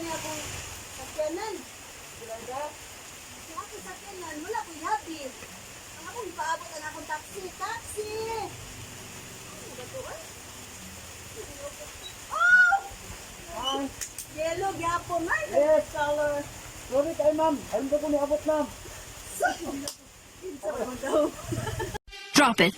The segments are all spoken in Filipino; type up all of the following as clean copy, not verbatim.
niya akong sakyanan. Talaga. Sa akong sakyanan, wala ko yabi. Ang akong paabot ang akong taxi. Taxi! Ano ba ito eh? Oh! Hi. Yellow, gyapon ay. Yes, color. Sorry kayo, ma'am. Ayun ko niabot, ma'am. Pinsa ko daw. Drop it.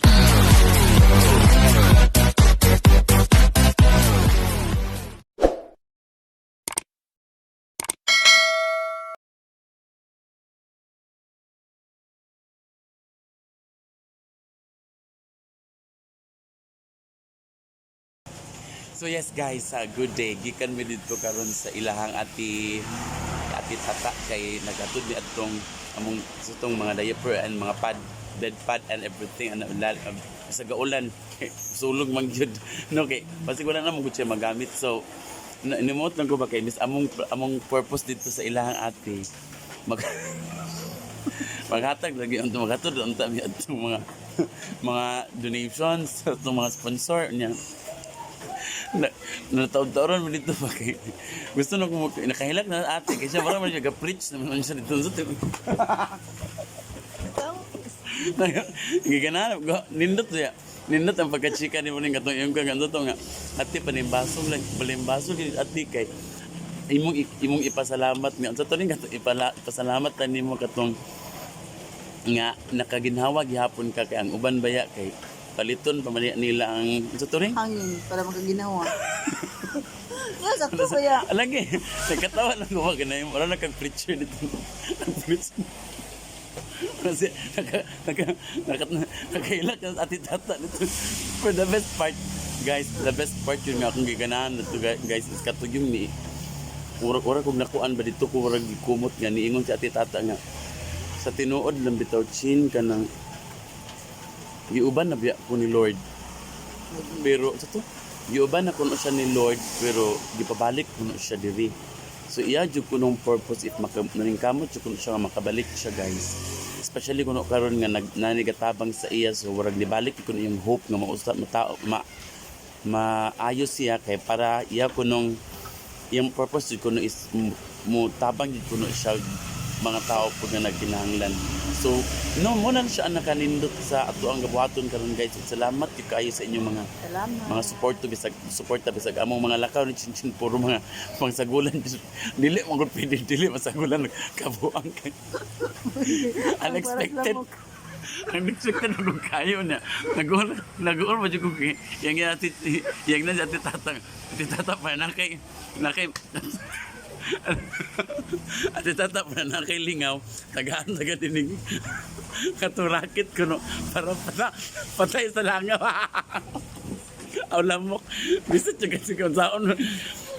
So yes guys, good day. Gikan mi dito karon sa ilahang ati tata kay nagatud ni atong among sutong mga diaper and mga pad, bed pad and everything ana sa gaulan. Sulog man gyud. No kay basig wala na mo gud siya magamit. So inimot lang ko ba kay mis among purpose dito sa ilahang ati maghatag lagi unta magatud unta mi atong mga donations sa atong mga sponsor niya. Nataon-taon mo dito ba kay gusto na ko nakahilak na ate kasi parang man siya ga-preach naman siya dito sa giganap ko nindot ang pagkachika ni mo ning katong yung ganto to nga ate panimbasog lang balimbasog ate kay imong ipasalamat nga sa tuning kato ipasalamat ta nimo katong nga nakaginhawa gihapon ka kay ang uban baya kay paliton pamali nila ang sa turing Hangin para magkaginawa. Nga, sakto kaya. alagi nagkatawa lang ko ganay wala na kang preacher dito preach kasi nakailak ang ati tata nito for the best part guys the best part yun nga akong giganahan nito guys is katog yung ni ura kong nakuan ba dito ko ura gikumot nga niingon si ati tata nga sa tinuod lang bitaw chin ka ng giuban na biya ko ni Lord pero sa to giuban na kuno siya ni Lord pero gipabalik kuno siya diri so iya jud kunong purpose if maningkamot jud kuno siya nga makabalik siya guys especially kuno karon nga nanigatabang sa iya so warag nibalik kuno yung hope nga mausap maayos siya kay para iya kunong yung purpose jud kuno is mo tabang jud kuno siya mga tao po nga nagkinahanglan. So, no, muna siya ang nakanindot sa ato ang gabuhaton karon guys. Salamat kayo sa inyong mga suporta bisag among mga lakaw ni chinchin puro mga pangsagulan dili man gud pwede dili masagulan kabuang kay. Unexpected. Unexpected na kayo na. Nag-uur ba dyan ko yang na si ati tatang pa na kay at itatap na nakailingaw tagaan dinig katurakit ko no para patay sa langaw aw lamok bisit siya kasi kung saan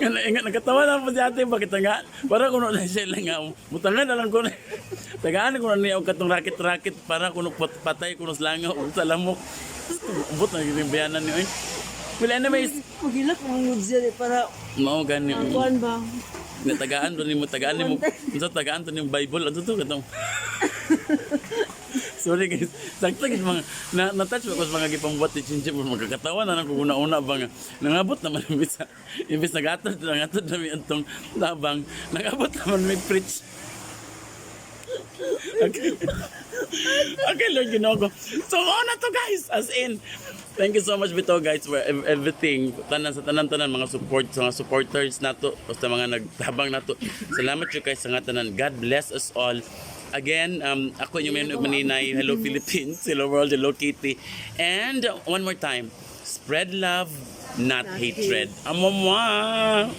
nga nagkatawa na po si ate bakit nga para kuno na siya langaw mutangan na lang ko tagaan ko na niya katong rakit para kuno patay kuno sa langaw sa lamok ubot na yung bayanan niyo wala na may Magilak mga ngudya para mao gani kuan ba? tagaan to nimo unsa tagaan to nimo Bible ato to katong sorry guys sakto gid mga na-touch ko sa mga gipambuhat ni Chinchip magkakatawa na nang una ba nga nangabot naman imbis nagatod na mi antong labang nangabot naman may preach okay Lord Ginoo so na to guys as in thank you so much bitaw guys for everything tanan mga supporters nato basta mga nagtabang nato salamat jud kay sa nga tanan God bless us all again ako yung maninay hello Philippines hello world hello Kitty and one more time spread love not hatred amomwa